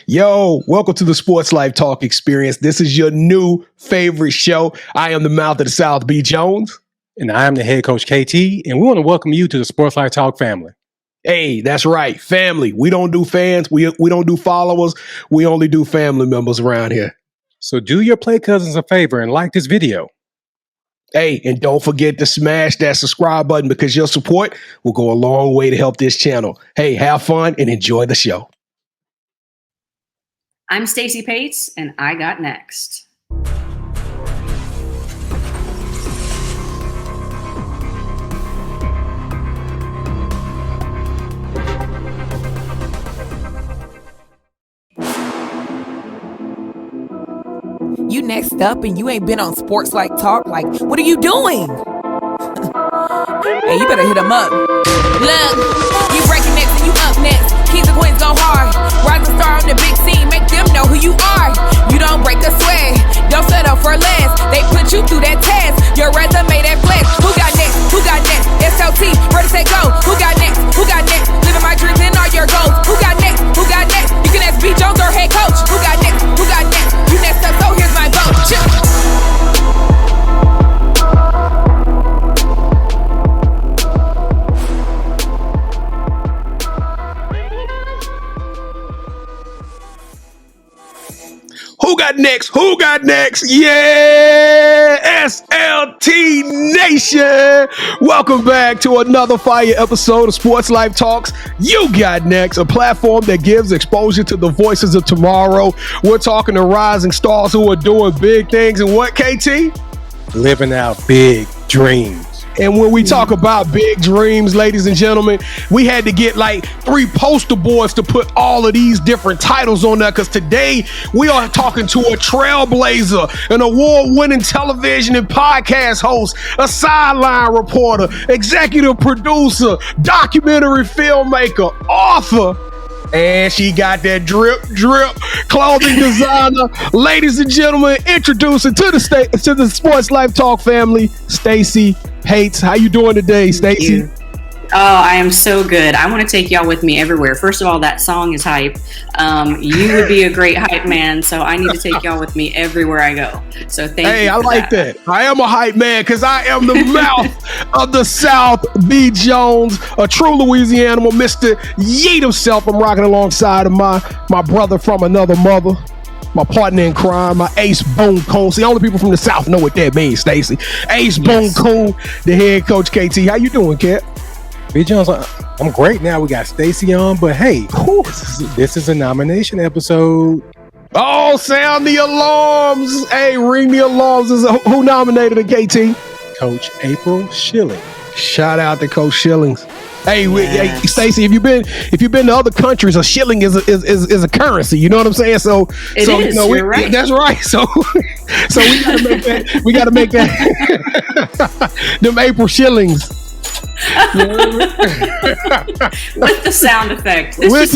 Yo, welcome to the Sports Life Talk experience. This is your new favorite show. I am the mouth of the South, B. Jones. And I am the head coach, KT, and we want to welcome you to the Sports Life Talk family. Hey, that's right, family. We don't do fans. We don't do followers. We only do family members around here. So do your play cousins a favor and like this video. Hey, and don't forget to smash that subscribe button because your support will go a long way to help this channel. Hey, have fun and enjoy the show. I'm Stacy Paetz, and I got next. You next up and you ain't been on Sports Like Talk. Like, what are you doing? Hey, you better hit them up. Look, you breaking next and you up next. Kings and queens go hard. Rising star on the big scene, make them know who you are. You don't break a sweat, don't settle for less. They put you through that test, your resume that flex. Who got next? Who got next? SLT, ready, set, go. Who got next? Who got next? Living my dreams and all your goals. Who got next? Who got next? You can ask B. Jones or head coach. Who got next? Who got next? You next up, so here's my vote. Chill. Who got next? Who got next? Yeah, SLT Nation. Welcome back to another fire episode of Sports Life Talks. You got next, a platform that gives exposure to the voices of tomorrow. We're talking to rising stars who are doing big things and what, KT? Living out big dreams. And when we talk about big dreams, ladies and gentlemen, we had to get like 3 poster boards to put all of these different titles on there because today we are talking to a trailblazer, an award-winning television and podcast host, a sideline reporter, executive producer, documentary filmmaker, author, and she got that drip clothing designer. Ladies and gentlemen, introducing to the Sports Life Talk family, Stacy Paetz. How you doing today, Stacy? Oh, I am so good. I want to take y'all with me everywhere. First of all, that song is hype. You would be a great hype man, so I need to take y'all with me everywhere I go. So thank you. Hey, I like that. I am a hype man because I am the mouth of the South, B. Jones, a true Louisiana, Mr. Yeet himself. I'm rocking alongside of my brother from another mother, my partner in crime, my 𝐤𝐨𝐬𝐿. See, only people from the South know what that means, Stacy. 𝐤𝐨𝐬𝐿, the head coach, KT. How you doing, Cat? B. Jones, I'm great now. We got Stacy on, but hey, this is a nomination episode. Oh, sound the alarms. Hey, ring the alarms. Who nominated a KT? Coach April Schilling. Shout out to Coach Schillings. Hey, hey, Stacy, if you've been to other countries, a shilling is a currency. You know what I'm saying? So it is. You're right. That's right. So we gotta make that them April shillings. With the sound effect. This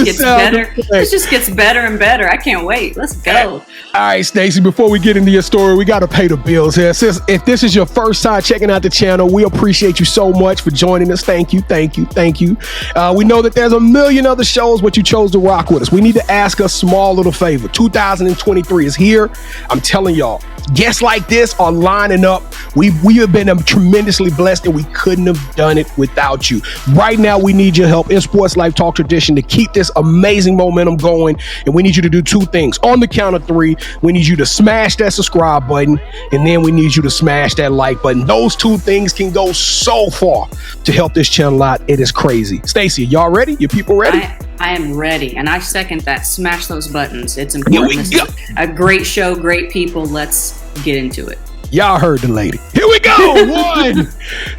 just gets better and better. I can't wait. Let's go. All right, Stacy, before we get into your story, we got to pay the bills here. If this is your first time checking out the channel, we appreciate you so much for joining us. Thank you. We know that there's a million other shows, but you chose to rock with us. We need to ask a small little favor. 2023 is here. I'm telling y'all, guests like this are lining up. We have been tremendously blessed, and we couldn't have done it without you. Right now, we need your help in Sports Life Talk tradition to keep this amazing momentum going, and we need you to do 2 things. On the count of 3, we need you to smash that subscribe button, and then we need you to smash that like button. Those 2 things can go so far to help this channel out. It is crazy. Stacy, y'all ready? Your people ready? I am ready, and I second that. Smash those buttons. It's important. This is a great show, great people. Let's get into it. Y'all heard the lady. Here we go. 1,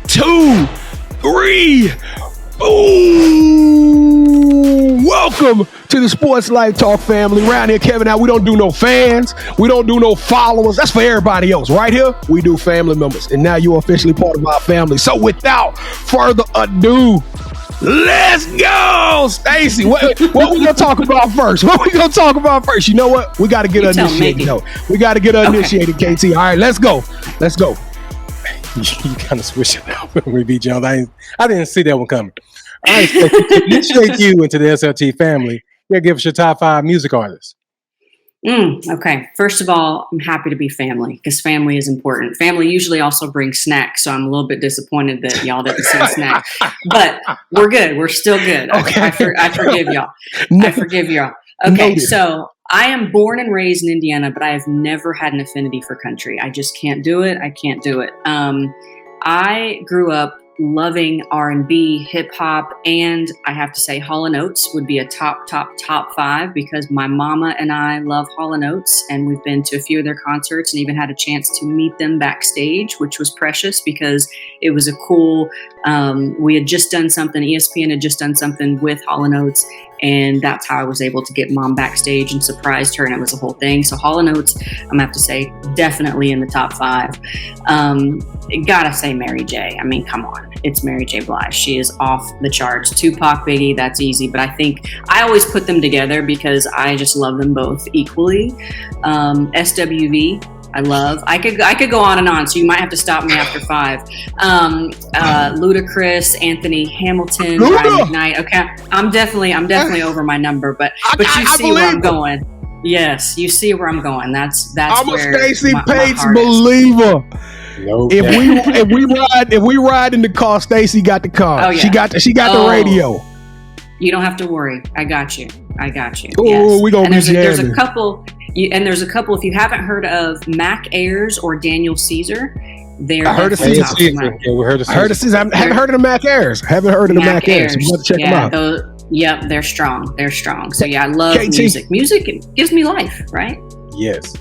2, 3. Boom! Welcome to the Sports Life Talk family. Around here, Kevin, now we don't do no fans. We don't do no followers. That's for everybody else. Right here, we do family members. And now you're officially part of our family. So without further ado, let's go, Stacy. What we gonna talk about first? You know what? We got to get her initiated. No, we got to get her initiated, KT. All right, let's go. You kind of switch it up with B. Jones. I didn't see that one coming. All right, so to initiate you into the SLT family, Yeah, give us your top 5 music artists. Okay. First of all, I'm happy to be family because family is important. Family usually also brings snacks, so I'm a little bit disappointed that y'all didn't send snacks. But we're good. We're still good. Okay. I forgive y'all. I forgive y'all. Okay, Noted. so I am born and raised in Indiana, but I have never had an affinity for country. I just can't do it. I can't do it. I grew up loving R&B, hip hop, and I have to say Hall & Oates would be a top 5 because my mama and I love Hall & Oates, and we've been to a few of their concerts and even had a chance to meet them backstage, which was precious because it was a cool, we had just done something, ESPN had just done something with Hall & Oates, and that's how I was able to get mom backstage and surprised her, and it was a whole thing. So Hall & Oates, I'm gonna have to say, definitely in the top 5. Gotta say Mary J. I mean, come on, it's Mary J. Blige. She is off the charts. Tupac, Biggie, that's easy, but I think I always put them together because I just love them both equally. SWV, I love. I could go on and on, so you might have to stop me after 5. Ludacris, Anthony Hamilton, Luda! Ryan McKnight. Okay, I'm definitely over my number, but you see where I'm going. Yes, you see where I'm going. That's I'm where a Stacy my Paetz heart is. believer. No, If we ride in the car, Stacy got the car. Oh, yeah. She got the radio. You don't have to worry. I got you. Oh, Yes. we gonna And be there's a jamming. couple. There's a couple. If you haven't heard of Mac Ayers or Daniel Caesar, they're I heard of definitely Caesar. top of my- Yeah, we heard of I heard of Caesar. I haven't heard of the Mac Ayers. Haven't heard of the Mac Ayers. You want to check them out. Yep, they're strong. They're strong. So yeah, I love KT. music. Music gives me life, right? Yes.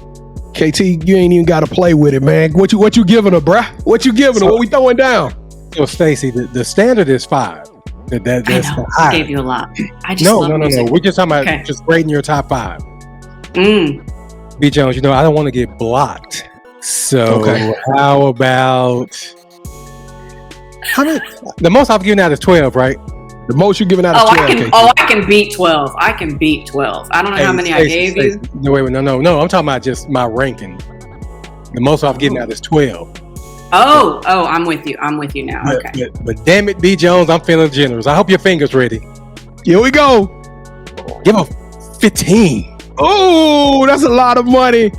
KT, you ain't even got to play with it, man. What you giving her, bruh? What you giving her? What we throwing down? So Stacy, the standard is 5. That's I the know. high. I gave you a lot. I just No. love music. We're just talking about Okay. just rating your top 5. B. Jones, I don't want to get blocked. So how about the most I've given out is 12, right? The most you're giving out is 12. I can beat 12. I can beat 12. I don't know how many I gave you. No, wait, no. I'm talking about just my ranking. The most I've given out is 12. Oh, I'm with you. I'm with you now. Okay. But damn it, B. Jones, I'm feeling generous. I hope your finger's ready. Here we go. Give her 15. Oh, that's a lot of money.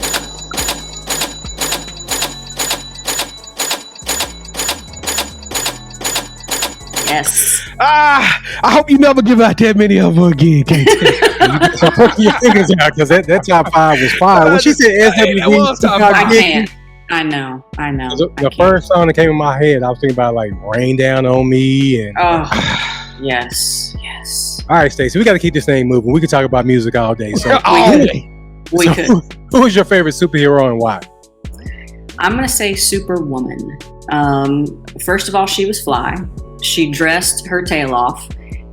Yes. I hope you never give out that many of them again, KT. So put your fingers out because that top 5 was fire. When she said SWV, I can't. I know. The first song that came in my head, I was thinking about like "Rain Down on Me" and. Yes. All right, Stacey, we got to keep this thing moving. We could talk about music all day. So, We could. Who is your favorite superhero and why? I'm gonna say Superwoman. First of all, she was fly. She dressed her tail off,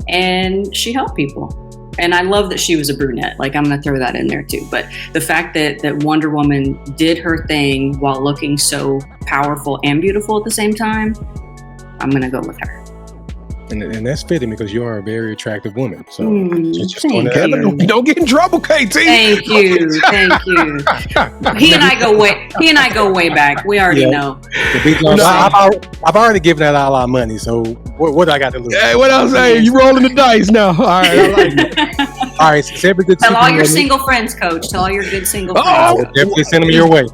and she helped people. And I love that she was a brunette. Like, I'm going to throw that in there too. But the fact that Wonder Woman did her thing while looking so powerful and beautiful at the same time, I'm going to go with her. And that's fitting because you are a very attractive woman. So don't get in trouble, KT. Thank you. He and I go way back. We already know. I've already given that all our money. So what do I got to lose? Hey, what else? Hey, you rolling the dice now? All right, I like it. All right, so every good. Tell all your single friends, Coach. Tell all your good single friends. I will definitely send them your way.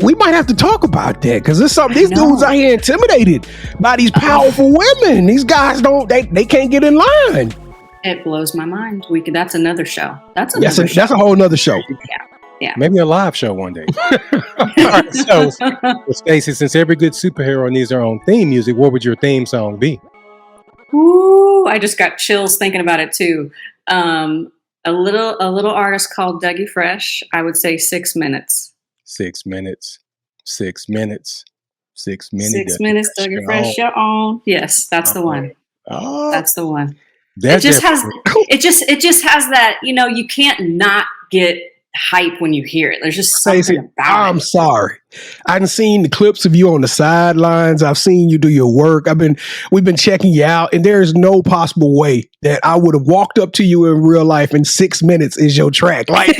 We might have to talk about that because there's something. These dudes out here intimidated by these powerful women. These guys they can't get in line. It blows my mind. That's another show. That's a whole nother show. Yeah. Maybe a live show one day. All right, so Stacey, since every good superhero needs their own theme music, what would your theme song be? Ooh, I just got chills thinking about it too. A little artist called Dougie Fresh. I would say 6 minutes. 6 minutes. 6 minutes. 6 minutes. 6 minutes. Dougie Fresh, your own. Yes, that's the one. Oh, that's the one. It just has that. You can't not get hype when you hear it. There's just something about it. I'm sorry. I've seen the clips of you on the sidelines. I've seen you do your work. We've been checking you out, and there's no possible way that I would have walked up to you in real life and 6 minutes is your track. Like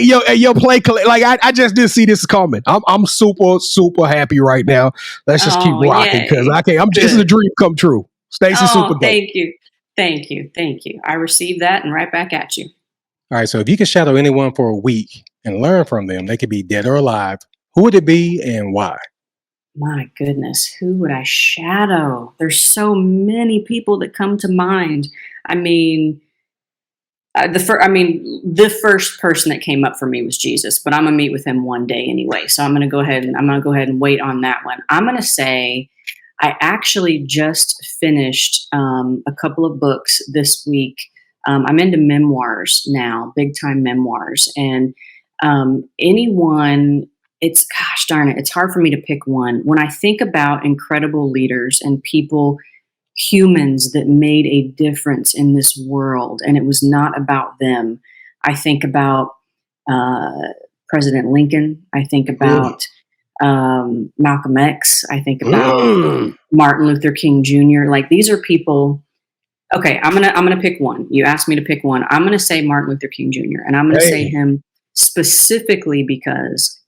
your play. Like I just didn't see this coming. I'm super happy right now. Let's just keep rocking because I can't. This is a dream come true. Stacey super dope. Thank you. Thank you. I received that and right back at you. All right, so if you could shadow anyone for a week and learn from them, they could be dead or alive, who would it be and why? My goodness, who would I shadow? There's so many people that come to mind. I mean, the first person that came up for me was Jesus, but I'm gonna meet with him one day anyway. So I'm gonna go ahead and wait on that one. I'm gonna say I actually just finished a couple of books this week. I'm into memoirs now, big time memoirs, and gosh darn it, it's hard for me to pick one. When I think about incredible leaders and people, humans that made a difference in this world, and it was not about them, I think about President Lincoln. I think about Malcolm X. I think about Martin Luther King Jr. Like, these are people. Okay, I'm gonna pick one. You asked me to pick one. I'm gonna say Martin Luther King Jr. and I'm gonna say him specifically because,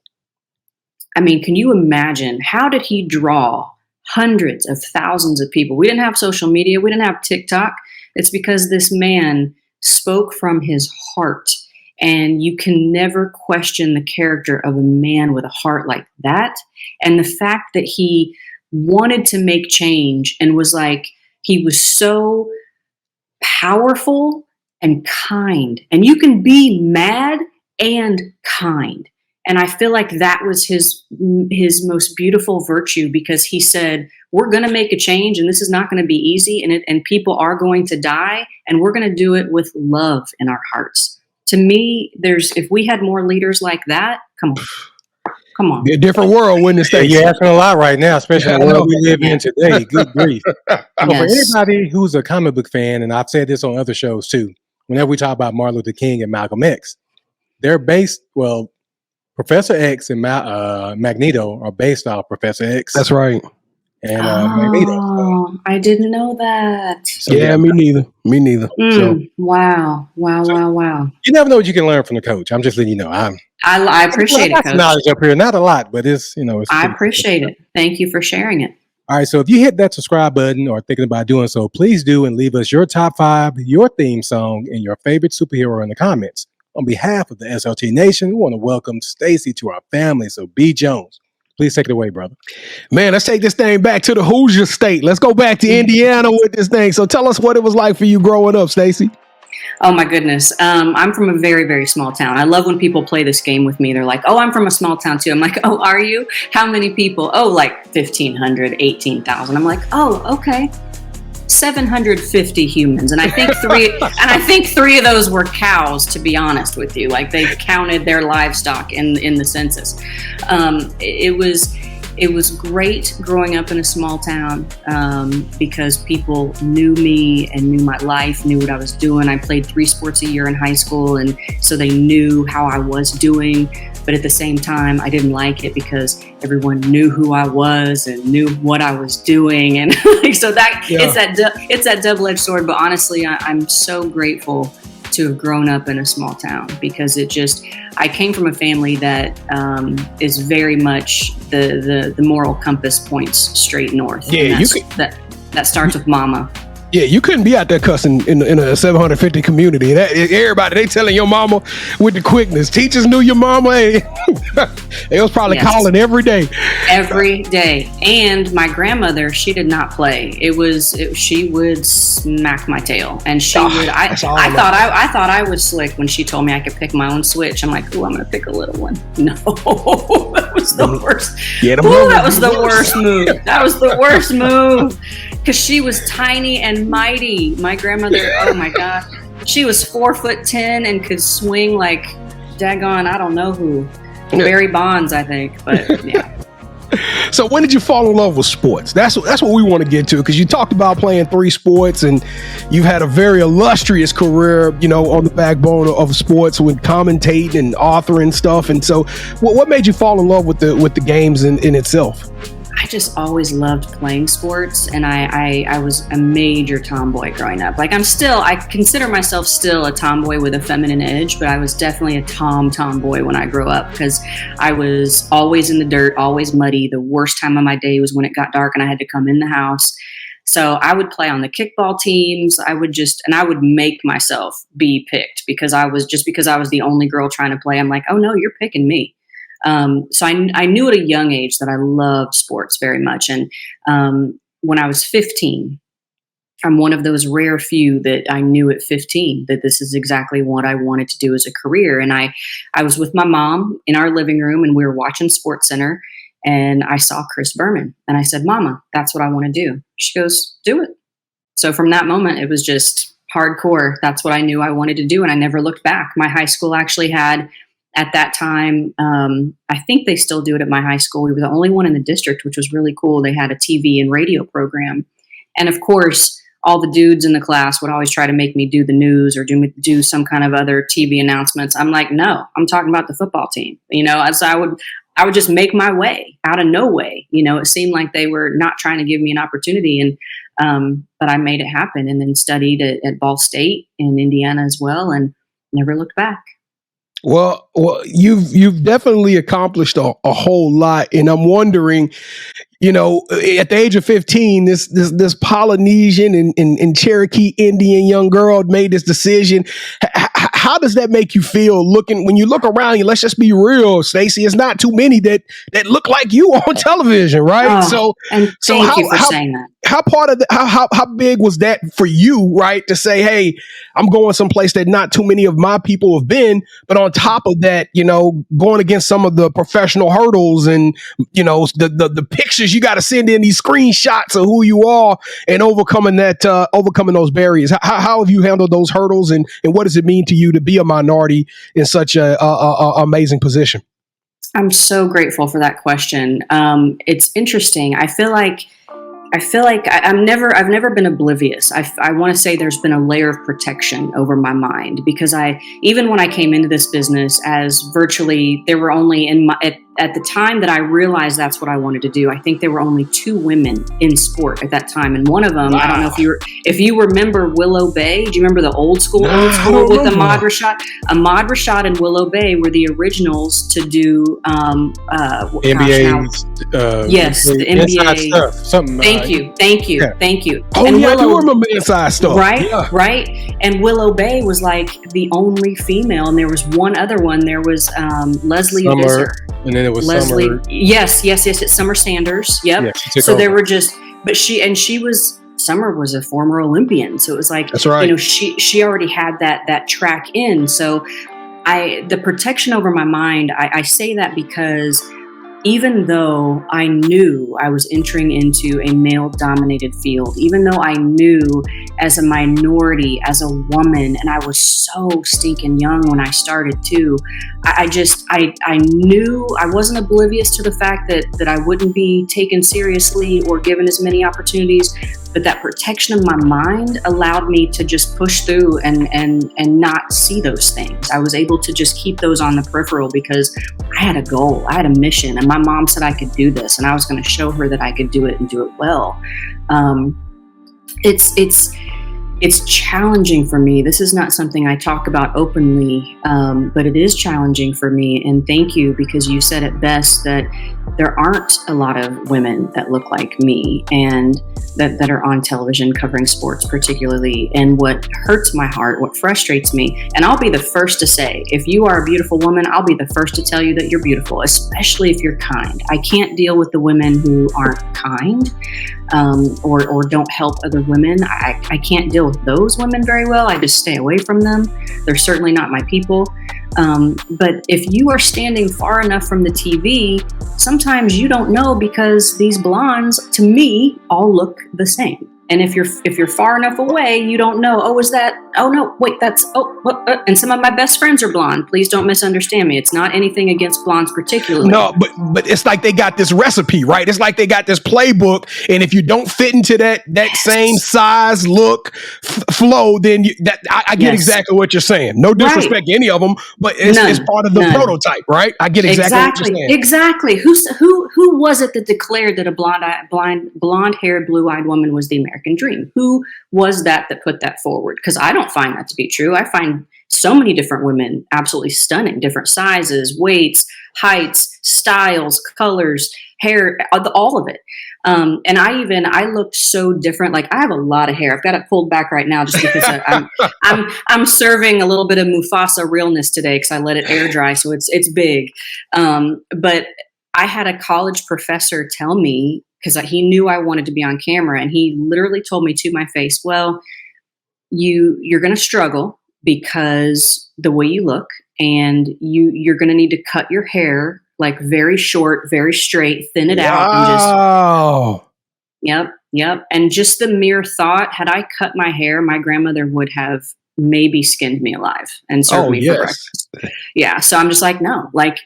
I mean, can you imagine, how did he draw hundreds of thousands of people? We didn't have social media. We didn't have TikTok. It's because this man spoke from his heart, and you can never question the character of a man with a heart like that. And the fact that he wanted to make change and was like, he was so powerful and kind, and you can be mad and kind. And I feel like that was his most beautiful virtue, because he said, we're going to make a change, and this is not going to be easy, and people are going to die, and we're going to do it with love in our hearts. To me, if we had more leaders like that, come on. Be a different world, wouldn't it, Stacy? You're asking a lot right now, especially in the world we live in today. Good grief. Yes. For anybody who's a comic book fan, and I've said this on other shows too, whenever we talk about Martin Luther King and Malcolm X, they're based, Professor X and Magneto are based off Professor X. That's right. And Magneto. I didn't know that. So, me neither. Wow. You never know what you can learn from the coach. I'm just letting you know. I appreciate it, Coach. Knowledge up here, not a lot, but it's I appreciate it. Thank you for sharing it. All right, so if you hit that subscribe button or thinking about doing so, please do, and leave us your top 5, your theme song, and your favorite superhero in the comments. On behalf of the SLT Nation, we want to welcome Stacy to our family. So, B. Jones, please take it away, brother. Man, let's take this thing back to the Hoosier State. Let's go back to Indiana with this thing. So tell us what it was like for you growing up, Stacy. Oh, my goodness. I'm from a very, very small town. I love when people play this game with me. They're like, oh, I'm from a small town too. I'm like, oh, are you? How many people? Oh, like 1,500, 18,000. I'm like, oh, okay. 750 humans. And I think three of those were cows, to be honest with you. Like, they counted their livestock in the census. It was great growing up in a small town because people knew me and knew my life, knew what I was doing. I played 3 sports a year in high school, and so they knew how I was doing. But at the same time, I didn't like it because everyone knew who I was and knew what I was doing. And so it's that double-edged sword. But honestly, I'm so grateful to have grown up in a small town, because I came from a family that is very much the moral compass points straight north. Yeah, that starts with mama. Yeah, you couldn't be out there cussing in a 750 community. Everybody, they telling your mama with the quickness. Teachers knew your mama. They was probably calling every day. Every day. And my grandmother, she did not play. She would smack my tail, and she would. I thought I was slick when she told me I could pick my own switch. I'm like, ooh, I'm gonna pick a little one. No, that was the worst. Yeah, that was the worst move. That was the worst move. Because she was tiny and mighty. My grandmother, oh my God. She was 4'10" and could swing like daggone, I don't know who. Barry Bonds, I think. But yeah. So when did you fall in love with sports? That's what we want to get to, because you talked about playing 3 sports, and you've had a very illustrious career, on the backbone of sports with commentating and authoring stuff. And so what made you fall in love with the games in itself? I just always loved playing sports, and I was a major tomboy growing up. Like, I consider myself still a tomboy with a feminine edge, but I was definitely a tomboy when I grew up, because I was always in the dirt, always muddy. The worst time of my day was when it got dark and I had to come in the house. So I would play on the kickball teams. I would make myself be picked because I was the only girl trying to play. I'm like, oh no, you're picking me. So I knew at a young age that I loved sports very much. And when I was 15, I'm one of those rare few that I knew at 15 that this is exactly what I wanted to do as a career. And I was with my mom in our living room and we were watching SportsCenter and I saw Chris Berman and I said, Mama, that's what I want to do. She goes, do it. So from that moment, it was just hardcore. That's what I knew I wanted to do. And I never looked back. My high school actually had, at that time, I think they still do it at my high school. We were the only one in the district, which was really cool. They had a TV and radio program. And of course, all the dudes in the class would always try to make me do the news or do some kind of other TV announcements. I'm like, no, I'm talking about the football team. As I would just make my way out of no way. It seemed like they were not trying to give me an opportunity. And, but I made it happen and then studied at Ball State in Indiana as well and never looked back. Well, you've definitely accomplished a whole lot. And I'm wondering, at the age of 15, this Polynesian and Cherokee Indian young girl made this decision. How does that make you feel when you look around you? Let's just be real, Stacy. It's not too many that look like you on television, right? Oh, thank you for saying that. How big was that for you, right? To say, hey, I'm going someplace that not too many of my people have been, but on top of that, going against some of the professional hurdles and, the pictures you got to send in, these screenshots of who you are and overcoming those barriers. How have you handled those hurdles and what does it mean to you to be a minority in such a amazing position? I'm so grateful for that question. It's interesting. I feel like I've never been oblivious. I want to say there's been a layer of protection over my mind because even when I came into this business as virtually, there were only at the time that I realized that's what I wanted to do, I think there were only 2 women in sport at that time. And one of them, wow. I don't know if you remember Willow Bay. Do you remember the old school with Ahmad Rashad? Ahmad Rashad and Willow Bay were the originals to do NBA. Yes, the NBA stuff. Something. Thank you. Oh, and I do remember inside stuff. Right. And Willow Bay was like the only female, and there was one other one. There was Leslie Visser. And then it was Leslie. Summer. Yes. It's Summer Sanders. Yep. Yeah, so there were Summer was a former Olympian. So it was like, that's right. She already had that track in. So the protection over my mind, I say that because even though I knew I was entering into a male-dominated field, even though I knew as a minority, as a woman, and I was so stinking young when I started too, I knew I wasn't oblivious to the fact that I wouldn't be taken seriously or given as many opportunities, but that protection of my mind allowed me to just push through and not see those things. I was able to just keep those on the peripheral because I had a goal, I had a mission, and my mom said I could do this, and I was going to show her that I could do it and do it well. It's challenging for me. This is not something I talk about openly, but it is challenging for me. And thank you, because you said it best that there aren't a lot of women that look like me and that are on television covering sports particularly. And what hurts my heart, what frustrates me, and I'll be the first to say, if you are a beautiful woman, I'll be the first to tell you that you're beautiful, especially if you're kind. I can't deal with the women who aren't kind or don't help other women. I can't deal with those women very well. I just stay away from them. They're certainly not my people. But if you are standing far enough from the TV, sometimes you don't know because these blondes, to me, all look the same. And if you're far enough away, you don't know, and some of my best friends are blonde. Please don't misunderstand me. It's not anything against blondes particularly. No, but it's like they got this recipe, right? It's like they got this playbook, and if you don't fit into that same size, look, flow, then I get exactly what you're saying. No disrespect to any of them, but it's part of the prototype, right? I get exactly what you're saying. Exactly. Who was it that declared that a blonde-haired, blue-eyed woman was the American dream? Who was that put that forward? Because I don't find that to be true. I find so many different women absolutely stunning, different sizes, weights, heights, styles, colors. hair, all of it. And I looked so different. Like I have a lot of hair. I've got it pulled back right now just because I'm serving a little bit of Mufasa realness today because I let it air dry. So it's big. But I had a college professor tell me, because he knew I wanted to be on camera, and he literally told me to my face, well, you're going to struggle because the way you look, and you're going to need to cut your hair like very short, very straight, thin it out. And just, yep. And just the mere thought, had I cut my hair, my grandmother would have maybe skinned me alive and served me for breakfast. Yeah. So I'm just like, no, like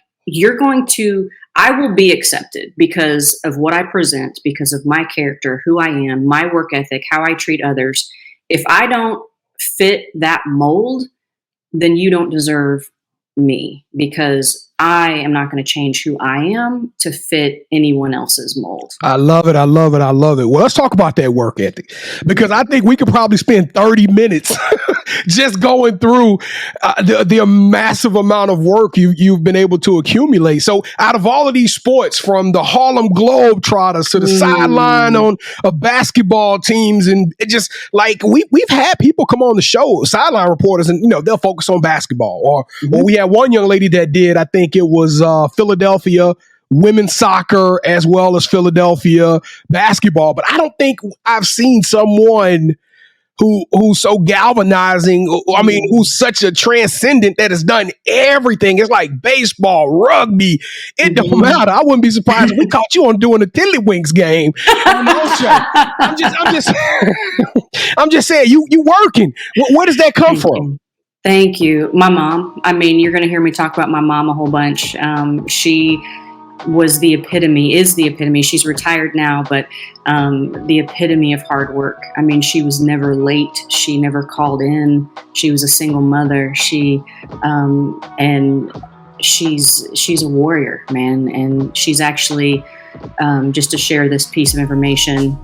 I will be accepted because of what I present, because of my character, who I am, my work ethic, how I treat others. If I don't fit that mold, then you don't deserve me, because I am not going to change who I am to fit anyone else's mold. I love it. Well, let's talk about that work ethic, because I think we could probably spend 30 minutes just going through the massive amount of work you've been able to accumulate. So out of all of these sports, from the Harlem Globetrotters to the sideline on basketball teams, and it just like we've had people come on the show, sideline reporters, and they'll focus on basketball, or we had one young lady that did, I think it was Philadelphia women's soccer as well as Philadelphia basketball. But I don't think I've seen someone who's so galvanizing. I mean, who's such a transcendent that has done everything. It's like baseball, rugby. It don't matter. I wouldn't be surprised if we caught you on doing a Tiddlywinks game. I'm just saying, you working. Where does that come from? Thank you. My mom. I mean, you're going to hear me talk about my mom a whole bunch. She is the epitome. She's retired now, but the epitome of hard work. I mean, she was never late. She never called in. She was a single mother. And she's a warrior, man. And she's actually, just to share this piece of information,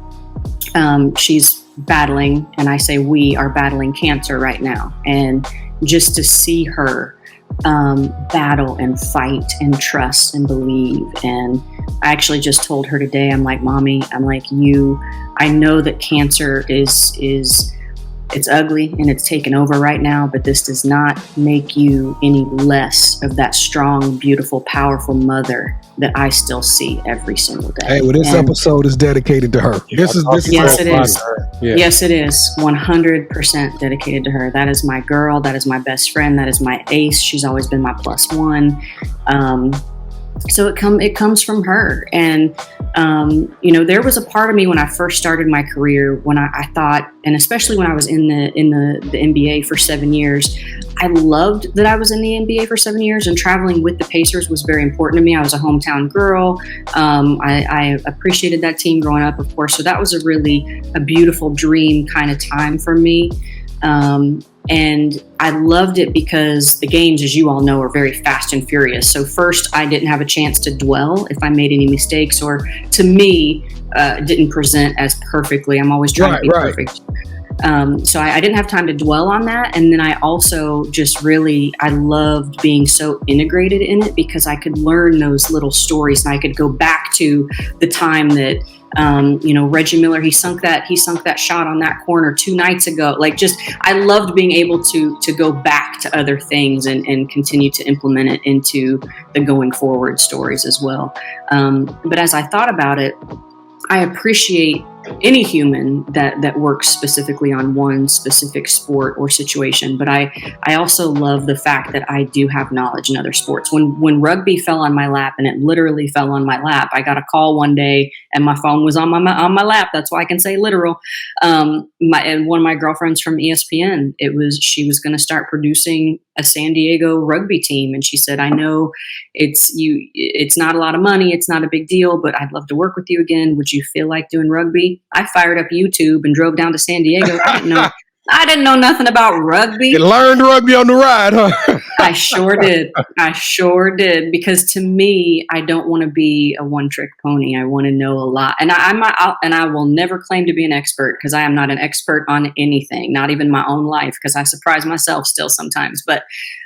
she's battling, and I say we are battling cancer right now. And just to see her battle and fight and trust and believe. And I actually just told her today, I'm like, Mommy, I know that cancer it's ugly and it's taken over right now, but this does not make you any less of that strong, beautiful, powerful mother that I still see every single day. Hey, well, this episode is dedicated to her. Yes, it is. Yeah. Yes, it is. 100% dedicated to her. That is my girl. That is my best friend. That is my ace. She's always been my +1. So it comes from her. And, there was a part of me when I first started my career, when I thought, and especially when I was in the NBA for 7 years, I loved that I was in the NBA for 7 years, and traveling with the Pacers was very important to me. I was a hometown girl. I appreciated that team growing up, of course. So that was a beautiful dream kind of time for me. And I loved it because the games, as you all know, are very fast and furious. So first, I didn't have a chance to dwell if I made any mistakes, or to me, didn't present as perfectly. I'm always trying to be perfect. So I didn't have time to dwell on that. And then I also just I loved being so integrated in it, because I could learn those little stories, and I could go back to the time that, Reggie Miller, he sunk that shot on that corner 2 nights ago. Like, just, I loved being able to go back to other things and continue to implement it into the going forward stories as well. But as I thought about it, I appreciate any human that works specifically on one specific sport or situation. But I also love the fact that I do have knowledge in other sports. When rugby fell on my lap, and it literally fell on my lap, I got a call one day and my phone was on my lap. That's why I can say literal. And one of my girlfriends from ESPN, she was going to start producing a San Diego rugby team. And she said, I know it's not a lot of money. It's not a big deal, but I'd love to work with you again. Would you feel like doing rugby? I fired up YouTube and drove down to San Diego. I didn't know nothing about rugby. You learned rugby on the ride, huh? I sure did. Because to me, I don't want to be a one-trick pony. I want to know a lot, and I will never claim to be an expert, because I am not an expert on anything, not even my own life, because I surprise myself still sometimes. But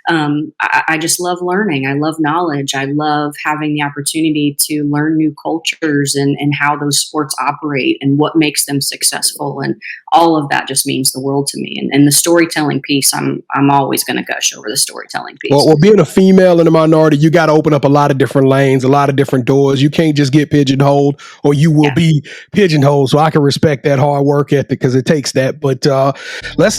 I just love learning. I love knowledge. I love having the opportunity to learn new cultures and how those sports operate and what makes them successful, and all of that just means the world to me. And the storytelling piece, I'm always going to gush over the storytelling piece. Well, being a female in a minority, you got to open up a lot of different lanes, a lot of different doors. You can't just get pigeonholed, or you will be pigeonholed. So I can respect that hard work ethic, because it takes that. But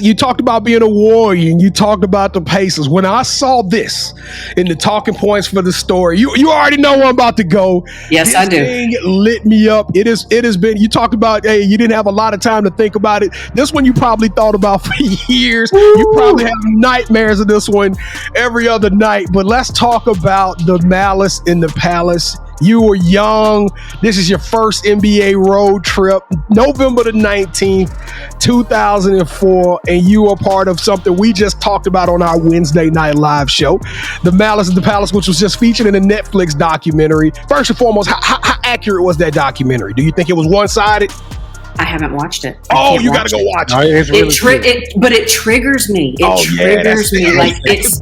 you talked about being a warrior, and you talked about the Pacers. When I saw this in the talking points for the story, you already know where I'm about to go. Yes, I do. This thing lit me up. It has been. You talked about, hey, you didn't have a lot of time to think about it. This one you probably thought about for years. Woo! You probably have nightmares of this one every other night. But let's talk about the Malice in the Palace. You were young. This is your first NBA road trip, November the 19th, 2004, and you are part of something we just talked about on our Wednesday night live show, the Malice in the Palace, which was just featured in a Netflix documentary. First and foremost, how accurate was that documentary? Do you think it was one-sided? I haven't watched it. Oh, you got to go watch it. It's really but it triggers me. It triggers me. Like it's.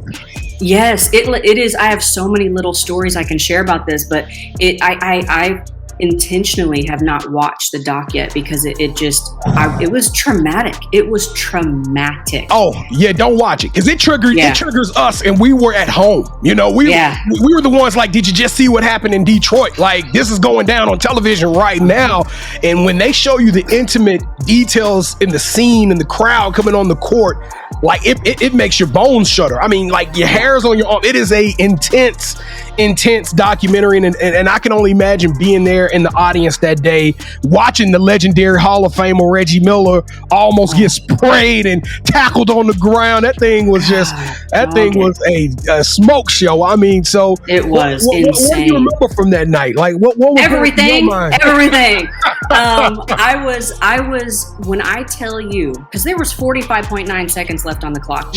Yes, it is. I have so many little stories I can share about this, but I intentionally have not watched the doc yet, because it was traumatic. It was traumatic. Oh yeah, don't watch it, because it triggers us, and we were at home. You know, we were the ones like, did you just see what happened in Detroit? Like, this is going down on television right now. And when they show you the intimate details in the scene and the crowd coming on the court, like it makes your bones shudder. I mean, like your hairs on your arm. It is a intense documentary, and I can only imagine being there in the audience that day, watching the legendary Hall of Famer Reggie Miller almost get sprayed and tackled on the ground. That thing was just was a smoke show. I mean, so it was insane. What do you remember from that night? Like what was everything? Everything. I was when I tell you, because there was 45.9 seconds left on the clock.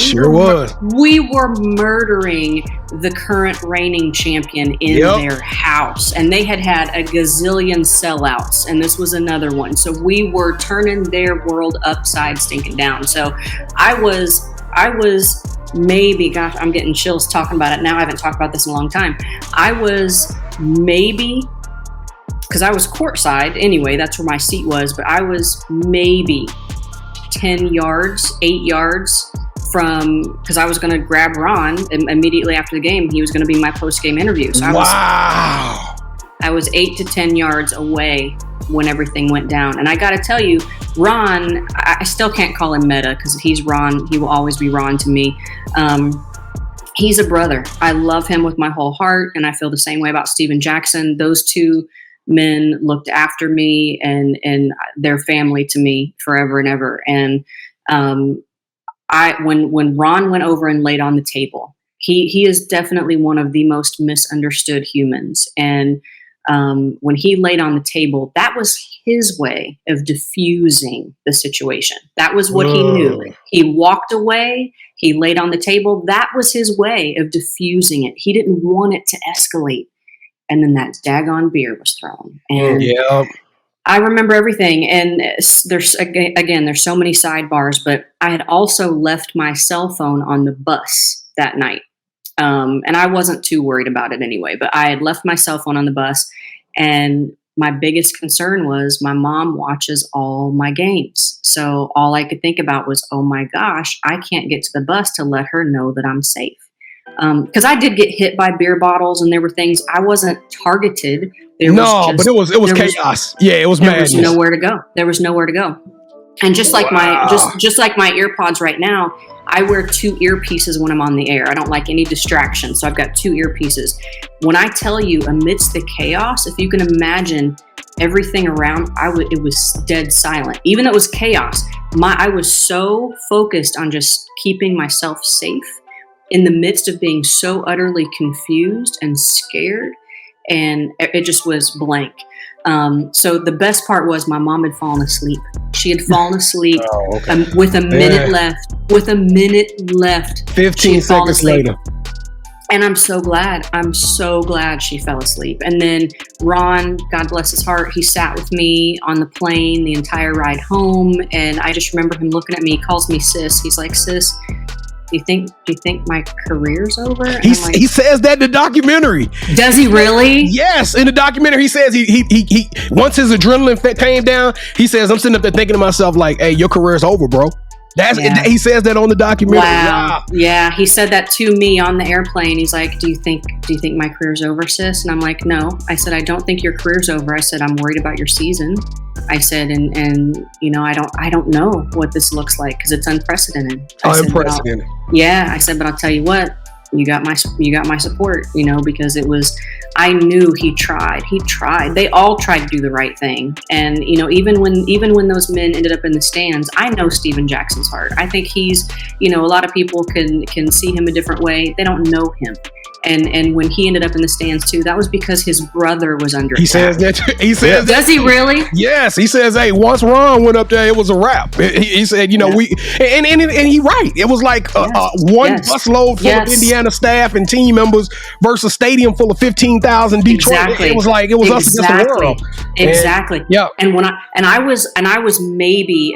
We were murdering the current reigning champion in their house, and they had a gazillion sellouts, and this was another one. So we were turning their world upside stinking down. So I was maybe, gosh, I'm getting chills talking about it now. I haven't talked about this in a long time. I was maybe, because I was courtside anyway, that's where my seat was, but I was maybe 8 yards from, because I was going to grab Ron immediately after the game. He was going to be my post-game interview. So I was 8 to 10 yards away when everything went down. And I got to tell you, Ron, I still can't call him Meta, because he's Ron. He will always be Ron to me. He's a brother. I love him with my whole heart, and I feel the same way about Steven Jackson. Those two men looked after me and their family to me forever and ever. And when Ron went over and laid on the table, he is definitely one of the most misunderstood humans. And when he laid on the table, that was his way of diffusing the situation. That was what he knew. He walked away. He laid on the table. That was his way of diffusing it. He didn't want it to escalate. And then that daggone beer was thrown. And I remember everything. And there's so many sidebars, but I had also left my cell phone on the bus that night. And I wasn't too worried about it anyway, but I had left my cell phone on the bus, and my biggest concern was my mom watches all my games. So all I could think about was, oh my gosh, I can't get to the bus to let her know that I'm safe. Because I did get hit by beer bottles, and there were things. I wasn't targeted. But it was chaos. It was madness. There was nowhere to go. And just like my earpods right now, I wear 2 earpieces when I'm on the air. I don't like any distraction, so I've got 2 earpieces. When I tell you, amidst the chaos, if you can imagine everything around, it was dead silent. Even though it was chaos, I was so focused on just keeping myself safe in the midst of being so utterly confused and scared, and it just was blank. So the best part was my mom had fallen asleep. She had fallen asleep with a minute left. 15 seconds later. And I'm so glad she fell asleep. And then Ron, God bless his heart, he sat with me on the plane the entire ride home. And I just remember him looking at me, he calls me sis. He's like, sis, do you think my career's over? And He says that in the documentary. Does he really? Yes, in the documentary, he says he once his adrenaline came down, he says, I'm sitting up there thinking to myself like, hey, your career's over, bro. He says that on the documentary. Wow. Yeah, he said that to me on the airplane. He's like, do you think my career's over, sis? And I'm like, no. I said, I don't think your career's over. I said, I'm worried about your season. I said, and you know, I don't know what this looks like because it's unprecedented. Unprecedented. I said, but I'll tell you what, you got my support, you know, because I knew he tried. They all tried to do the right thing. And, you know, even when those men ended up in the stands, I know Steven Jackson's heart. I think he's, you know, a lot of people can see him a different way. They don't know him. And when he ended up in the stands too, that was because his brother was under attack. He says Does he really? Yes. He says, hey, once Ron went up there, it was a wrap. He said, you know, and he right. It was like one busload full of Indiana staff and team members versus a stadium full of 15,000 Detroit. Exactly. It was like it was us against the world. Exactly. And, yeah. And when I was maybe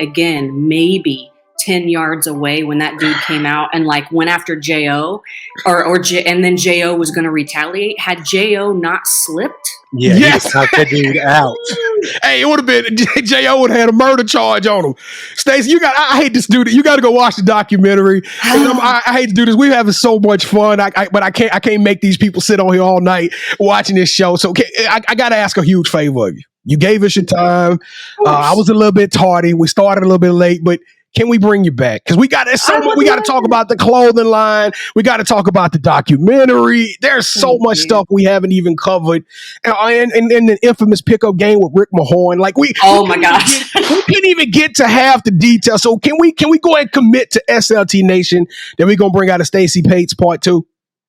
10 yards away when that dude came out and like went after J.O. and then J.O. was going to retaliate. Had J.O. not slipped? Yeah, yes. Knocked that dude out. Hey, it would have been J.O. would have had a murder charge on him. Stacey, I hate this dude. You got to go watch the documentary. I hate to do this. We're having so much fun, but I can't make these people sit on here all night watching this show. So I got to ask a huge favor of you. You gave us your time. I was a little bit tardy. We started a little bit late, but can we bring you back? Because we got to talk about the clothing line. We got to talk about the documentary. There's so much stuff we haven't even covered. And the infamous pickup game with Rick Mahorn. Like we didn't even get to have the details. So can we go ahead and commit to SLT Nation that we're gonna bring out a Stacy Paetz part 2?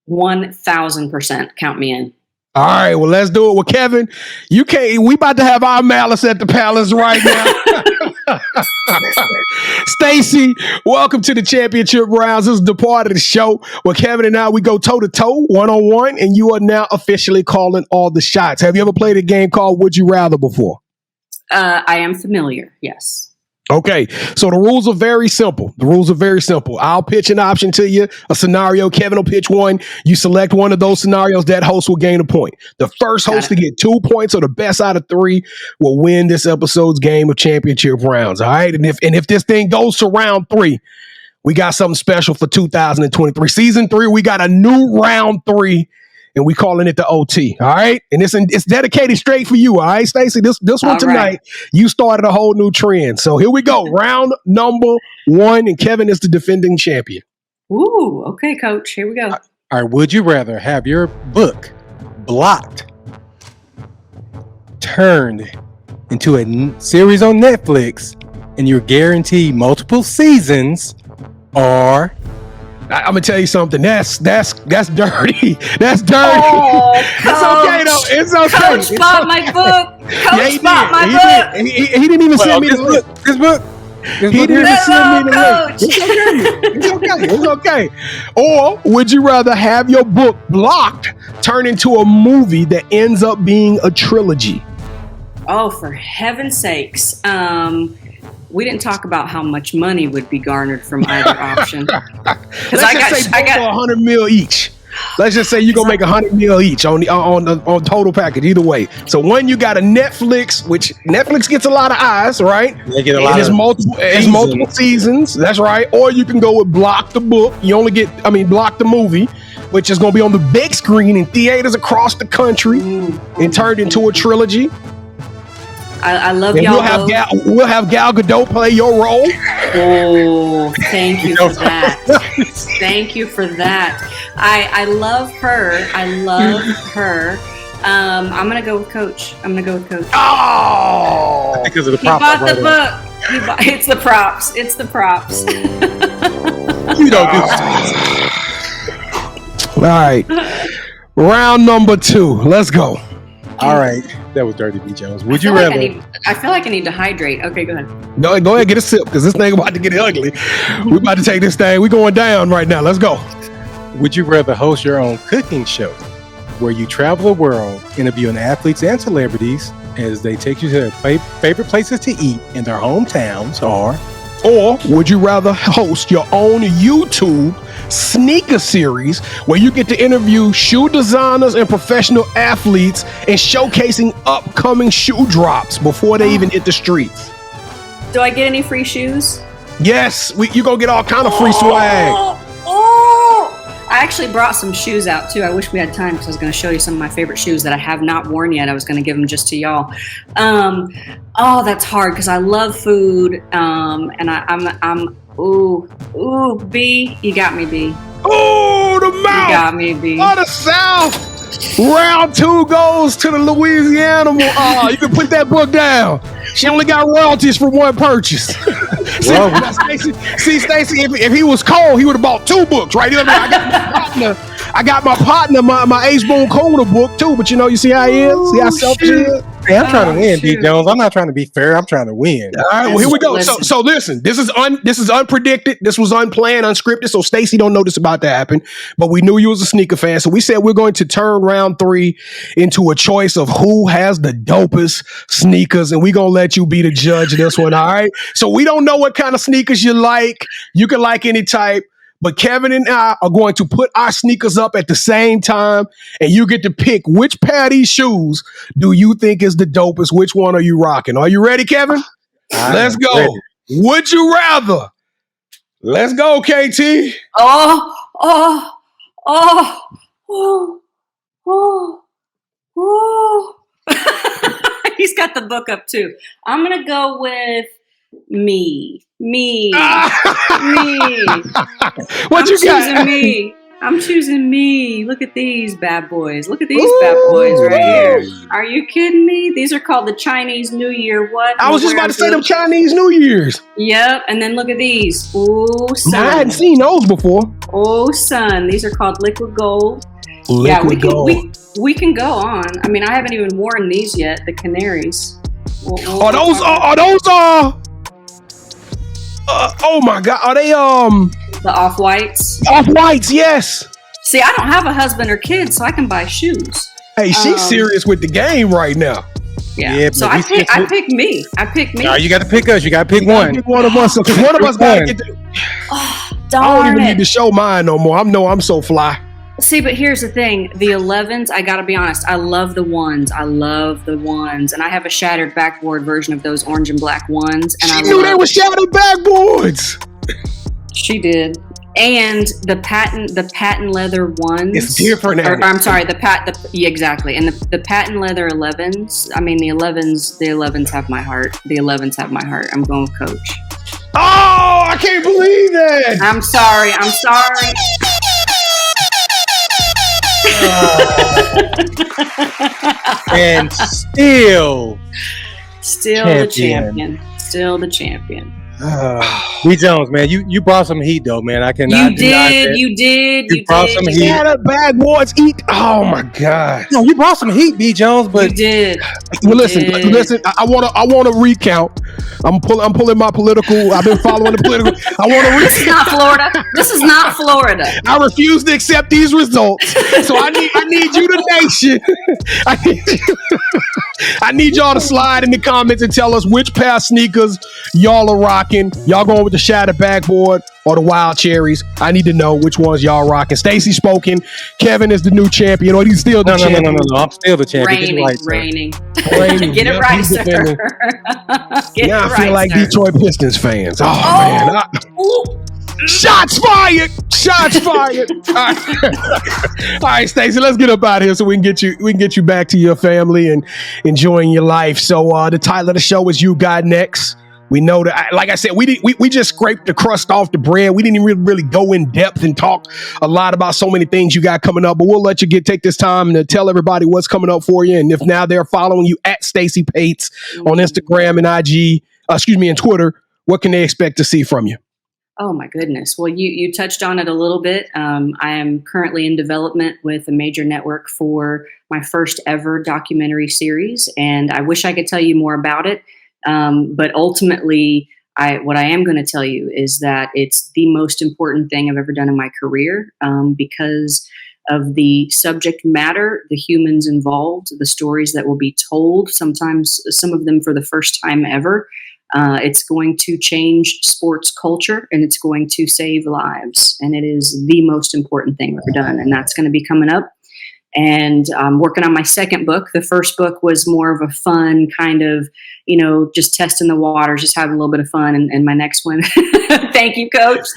1,000%. Count me in. All right, well, let's do it with Kevin. We about to have our malice at the palace right now. Stacy, welcome to the championship rounds. This is the part of the show where Kevin and I, we go toe-to-toe, one-on-one, and you are now officially calling all the shots. Have you ever played a game called Would You Rather before? I am familiar, yes. Okay, so the rules are very simple. I'll pitch an option to you, a scenario. Kevin will pitch one. You select one of those scenarios. That host will gain a point. The first host to get 2 points or the best out of 3 will win this episode's game of championship rounds. All right, and if this thing goes to round 3, we got something special for 2023. Season 3, we got a new round 3. And we calling it the OT, all right? And it's dedicated straight for you, all right, Stacy? This one all tonight, right. You started a whole new trend. So here we go, round number 1, and Kevin is the defending champion. Ooh, okay, Coach, here we go. All right, would you rather have your book blocked, turned into a series on Netflix, and you're guaranteed multiple seasons, or... I'm gonna tell you something. That's dirty. That's dirty. Oh, it's okay though. It's okay. Coach bought my book. Coach bought my book. He didn't even send me the link. This book. He didn't even send me the link. It's okay. Or would you rather have your book blocked, turn into a movie that ends up being a trilogy? Oh, for heaven's sakes. We didn't talk about how much money would be garnered from either option. Let's just say $100 million each. Let's just say you're gonna make $100 million each on total package. Either way. So one, you got a Netflix, which Netflix gets a lot of eyes, right? They get a lot of multiple seasons. That's right. Or you can go with Block the Book. You only get, Block the Movie, which is gonna be on the big screen in theaters across the country and turned into a trilogy. I love and y'all. We'll have Gal Gadot play your role. Oh, thank you for that. Thank you for that. I love her. I'm gonna go with Coach. Oh, because of the props. He bought the book. It's the props. You don't do that. All right. Round number 2. Let's go. All right. That was Dirty B. Jones. Would you rather? I feel like I need to hydrate. Okay, go ahead. No, go ahead, get a sip, because this thing about to get ugly. We're about to take this thing. We're going down right now. Let's go. Would you rather host your own cooking show where you travel the world interviewing athletes and celebrities as they take you to their favorite places to eat in their hometowns, or would you rather host your own YouTube sneaker series where you get to interview shoe designers and professional athletes and showcasing upcoming shoe drops before they even hit the streets? Do I get any free shoes? Yes, you gonna get all kind of free swag. I actually brought some shoes out too. I wish we had time because I was going to show you some of my favorite shoes that I have not worn yet. I was going to give them just to y'all. That's hard because I love food. And I'm B, you got me, B. Oh, the mouth. You got me, B. Oh, the South. Round 2 goes to the Louisiana. You can put that book down. She only got royalties for one purchase. See, Stacy, if he was cold, he would have bought 2 books, right? I got my partner, my '𝐤𝐳𝐵𝐿𝐞 book too. But you see how he is. See how selfish he is. Hey, I'm trying to win, D. Jones. I'm not trying to be fair. I'm trying to win. All right, well, here we go. So listen, this is unpredicted. This was unplanned, unscripted. So Stacy don't know this about to happen, but we knew you was a sneaker fan. So we said we're going to turn round 3 into a choice of who has the dopest sneakers, and we're gonna let you be the judge of this one. All right. So we don't know what kind of sneakers you like. You can like any type. But Kevin and I are going to put our sneakers up at the same time, and you get to pick which pair of these shoes do you think is the dopest. Which one are you rocking? Are you ready, Kevin? Let's go. Ready. Would you rather? Let's go, KT. He's got the book up too. I'm going to go with me. What you got? I'm choosing me. Look at these bad boys. Look at these bad boys right here. Are you kidding me? These are called the Chinese New Year. What? I was just about to say them Chinese New Years. Yep. And then look at these. Oh, son. I hadn't seen those before. Oh, son. These are called liquid gold. Gold. We can go on. I mean, I haven't even worn these yet. The Canaries. Are those oh my God! Are they the off-whites? Off-whites, yes. See, I don't have a husband or kids, so I can buy shoes. Hey, she's serious with the game right now. Yeah. So I pick me. No, you got to pick us. You got to pick one. Pick one of us. Because one of us got to get the. Oh, I don't even need to show mine no more. I'm so fly. See, but here's the thing. The 11s, I got to be honest, I love the ones. And I have a shattered backboard version of those orange and black ones. And she knew they were shattered backboards. She did. And the patent leather ones. It's different. Exactly. And the patent leather 11s, I mean, the 11s have my heart. The 11s have my heart. I'm going with Coach. Oh, I can't believe that. I'm sorry. And still the champion. D. Jones, man, you brought some heat though, man. I cannot deny that. You did. You brought some heat. Yeah, the backboards eat. Oh my God. No, you brought some heat, D. Jones, but you did. Well, listen. I want to recount. I'm pulling my political. I've been following the political. I want to. This is not Florida. I refuse to accept these results. So I need you, the nation. I need y'all to slide in the comments and tell us which pair of sneakers y'all are rocking. Y'all going with the shattered backboard or the wild cherries? I need to know which ones y'all rocking. Stacy spoken. Kevin is the new champion, or he's still the champion. No. I'm still the champion. Reigning. Get it right, sir. Now I feel like Detroit Pistons fans. Man. Shots fired! All right, Stacy, let's get up out of here so we can get you back to your family and enjoying your life. So the title of the show is You Got Next. We know that, like I said, we just scraped the crust off the bread. We didn't really go in depth and talk a lot about so many things you got coming up, but we'll let you take this time to tell everybody what's coming up for you. And if now they're following you at Stacy Paetz on Instagram and IG, and Twitter, what can they expect to see from you? Oh my goodness. Well, you touched on it a little bit. I am currently in development with a major network for my first ever documentary series, and I wish I could tell you more about it. But ultimately, what I am going to tell you is that it's the most important thing I've ever done in my career, because of the subject matter, the humans involved, the stories that will be told, sometimes some of them for the first time ever. It's going to change sports culture, and it's going to save lives. And it is the most important thing we've ever done. And that's going to be coming up. And I'm working on my second book. The first book was more of a fun kind of, just testing the waters, just having a little bit of fun. And my next one, thank you, Coach.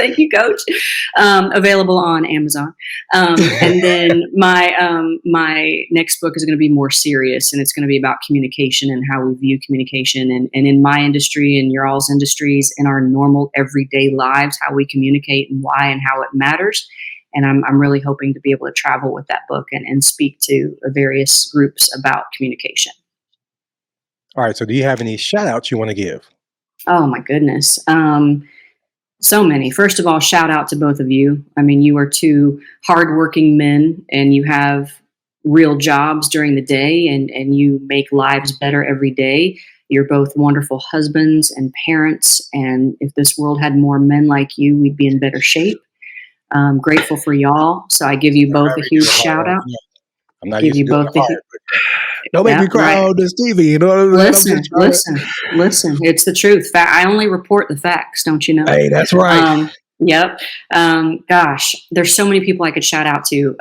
Available on Amazon. And then my next book is going to be more serious, and it's going to be about communication and how we view communication. And in my industry and your all's industries, in our normal everyday lives, how we communicate and why and how it matters. And I'm really hoping to be able to travel with that book and speak to various groups about communication. All right. So do you have any shout outs you want to give? Oh, my goodness. So many. First of all, shout out to both of you. I mean, you are two hardworking men, and you have real jobs during the day, and you make lives better every day. You're both wonderful husbands and parents. And if this world had more men like you, we'd be in better shape. I'm grateful for y'all. So I give you both a huge shout out. I'm not give you both don't make me cry on this TV. Listen. It's the truth. I only report the facts. Don't you know? Hey, that's right. Yep. Gosh, there's so many people I could shout out to.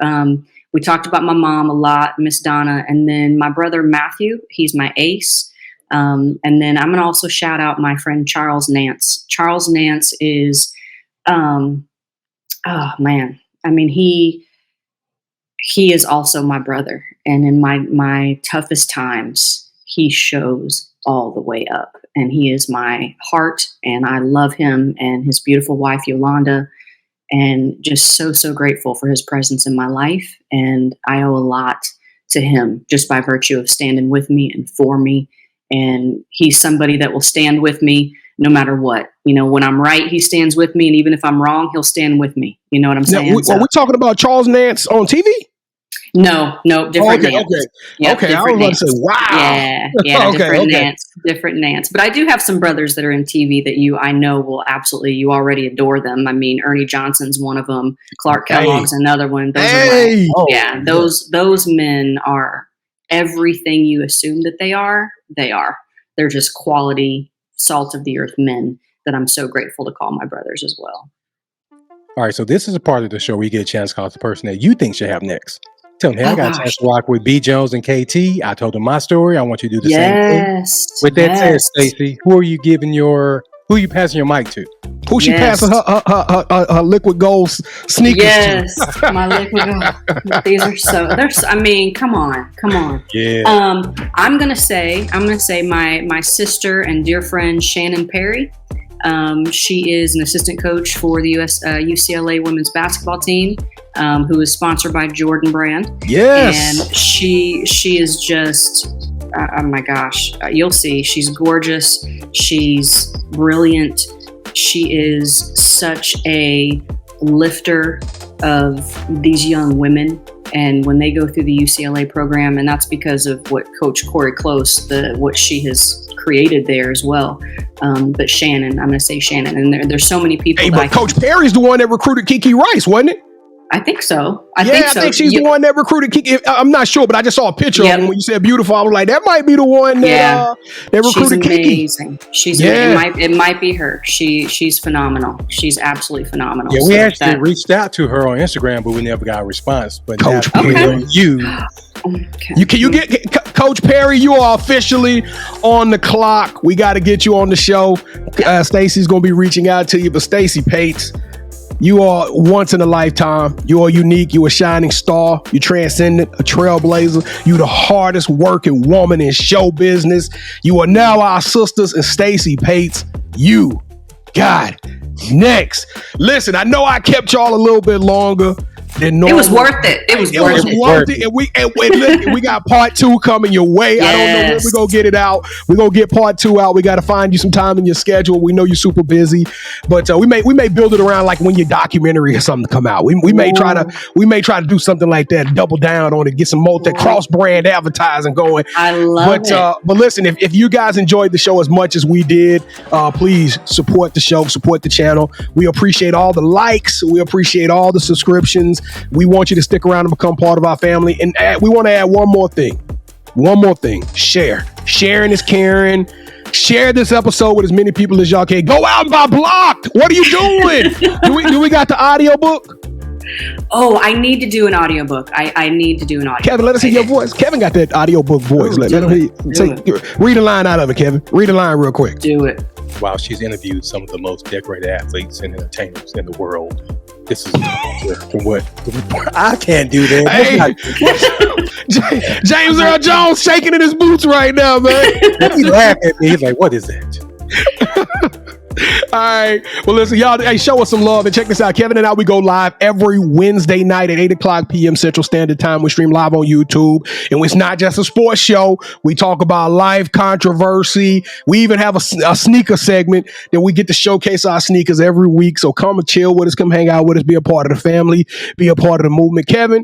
We talked about my mom a lot, Miss Donna, and then my brother Matthew. He's my ace. And then I'm going to also shout out my friend Charles Nance. Charles Nance is, oh man, I mean, he is also my brother. And in my toughest times, he shows all the way up. And he is my heart, and I love him and his beautiful wife, Yolanda, and just so grateful for his presence in my life. And I owe a lot to him just by virtue of standing with me and for me. And he's somebody that will stand with me no matter what. When I'm right, he stands with me. And even if I'm wrong, he'll stand with me. You know what I'm saying? Are we talking about Charles Nance on TV? No, different Nance. Okay. Yep, okay, I was about to say, wow. Yeah, different Nance. But I do have some brothers that are in TV that I know will absolutely, you already adore them. I mean, Ernie Johnson's one of them. Clark Kellogg's another one. Those those men are everything you assume that they are. They're just quality, salt of the earth men that I'm so grateful to call my brothers as well. All right, so this is a part of the show where you get a chance to call the person that you think should have next. Tell me, I got a chance to rock with B. Jones and KT. I told them my story. I want you to do the same thing. With that said, Stacy, who are you passing your mic to? Who she passing her liquid gold sneakers to? My liquid gold. These are come on. Yeah. I'm gonna say my sister and dear friend Shannon Perry. She is an assistant coach for the UCLA women's basketball team, who is sponsored by Jordan Brand. Yes. And she is just, oh my gosh, you'll see. She's gorgeous. She's brilliant. She is such a lifter of these young women. And when they go through the UCLA program, and that's because of what Coach Corey Close, what she has created there as well. But Shannon, I'm going to say Shannon. And there's so many people. Hey, but Coach Perry's the one that recruited Kiki Rice, wasn't it? I think so. I think she's the one that recruited Kiki. I'm not sure, but I just saw a picture of her when you said beautiful. I was like, that might be the one that recruited Kiki. She's amazing. It might be her. She's phenomenal. She's absolutely phenomenal. Yeah, we actually reached out to her on Instagram, but we never got a response. But Coach Perry, can you get Coach Perry? You are officially on the clock. We got to get you on the show. Stacy's going to be reaching out to you, but Stacy Paetz, you are once in a lifetime. You are unique. You are a shining star. You're transcendent, a trailblazer. You're the hardest working woman in show business. You are now our sisters, and Stacy Paetz, you got next. Listen, I know I kept y'all a little bit longer. than normal. It was worth it. It was worth it. And we got part 2 coming your way. Yes. I don't know when we're going to get it out. We're going to get part 2 out. We got to find you some time in your schedule. We know you're super busy, but we may build it around like when your documentary or something come out. We may try to do something like that, double down on it, get some cross brand advertising going. I love it. But listen, if you guys enjoyed the show as much as we did, please support the show, support the channel. We appreciate all the likes. We appreciate all the subscriptions. We want you to stick around and become part of our family. And we want to add one more thing. Share. Sharing is caring. Share this episode with as many people as y'all can. Go out and buy Blocked. What are you doing? do we got the audiobook? Oh, I need to do an audiobook. I need to do an audiobook. Kevin, let us hear your voice. Kevin got that audiobook voice. Let him hear. Read a line out of it, Kevin. Read a line real quick. Do it. While she's interviewed some of the most decorated athletes and entertainers in the world, this is from what I can't do that. Hey, James Earl Jones shaking in his boots right now, man. He laughed at me. He's like, "What is that?" All right. Well, listen, y'all, hey, show us some love and check this out. Kevin and I, we go live every Wednesday night at 8:00 p.m. Central Standard Time. We stream live on YouTube. And it's not just a sports show. We talk about life, controversy. We even have a sneaker segment that we get to showcase our sneakers every week. So come and chill with us. Come hang out with us. Be a part of the family. Be a part of the movement. Kevin,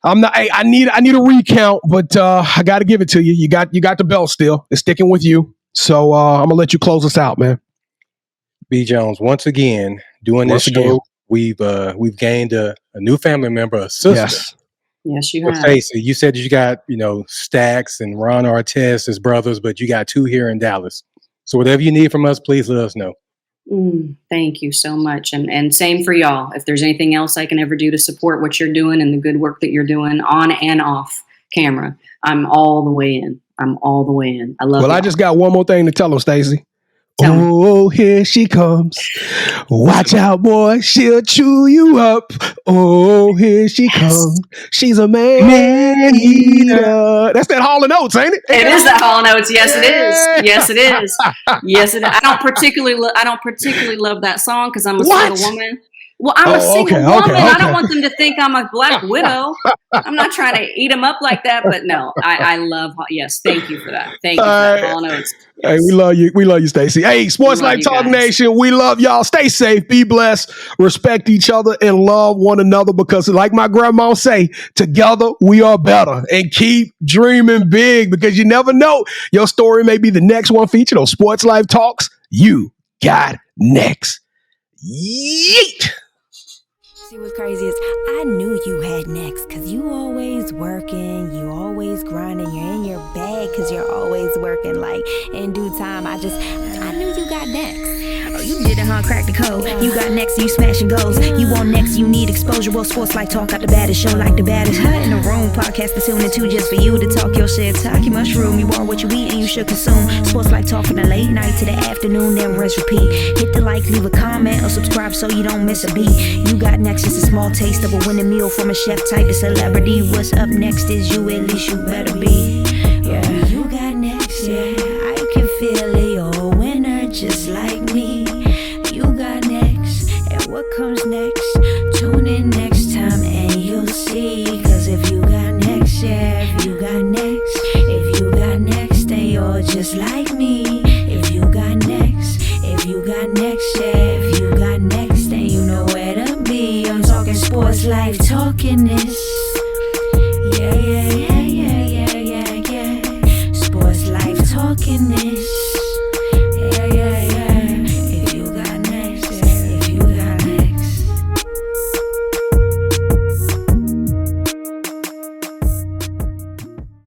I need a recount, but I got to give it to you. You got the belt still. It's sticking with you. So I'm going to let you close us out, man. B. Jones, once again, doing this show, we've gained a new family member, a sister. Yes, you have. Stacy, you said you got, Stacks and Ron Artest as brothers, but you got 2 here in Dallas. So whatever you need from us, please let us know. Thank you so much. And same for y'all. If there's anything else I can ever do to support what you're doing and the good work that you're doing on and off camera, I'm all the way in. I love it. Well, I just got one more thing to tell them, Stacy. Oh, here she comes. Watch out, boy. She'll chew you up. Oh, here she comes. She's a man eater. That's that Hall & Oates, ain't it? It is that Hall & Oates. Yes, it is. Yes, it is. Yes, it is. I don't particularly love that song because I'm a single woman. Well, I'm a single woman. Okay. I don't want them to think I'm a Black widow. I'm not trying to eat them up like that, but no, I love. Yes, thank you for that. Thank you for that. Hall & Oates. Hey, we love you. We love you, Stacy. Hey, Sports Life Talk Nation, we love y'all. Stay safe, be blessed, respect each other, and love one another because, like my grandma say, together we are better. And keep dreaming big because you never know. Your story may be the next one featured on Sports Life Talks. You got next. Yeet. See what's crazy is I knew you had next because you always working, you always grinding, you're in your bag because you're always working. Like in due time, I knew you got next. Oh, you did it, huh? Crack the code. You got next, you smashing goals. You want next, you need exposure. Well, Sports Life Talk got the baddest show, like the baddest in the room. Podcast to tune into just for you to talk your shit, talk your mushroom. You are what you eat and you should consume. Sports Life Talk from the late night to the afternoon, then rest repeat. Hit the like, leave a comment, or subscribe so you don't miss a beat. You got next, just a small taste of a winning meal from a chef type of celebrity. What's up next is you, at least you better be. Yeah, you got next, yeah. I can feel it, you're a winner just like me. You got next, and what comes next? Tune in next time and you'll see. Cause if you got next, yeah, if you got next, then you're just like me. If you got next, yeah, if you got next, then you know where to be. I'm talking Sports Life, talking this. Yeah. Sports Life, talking this.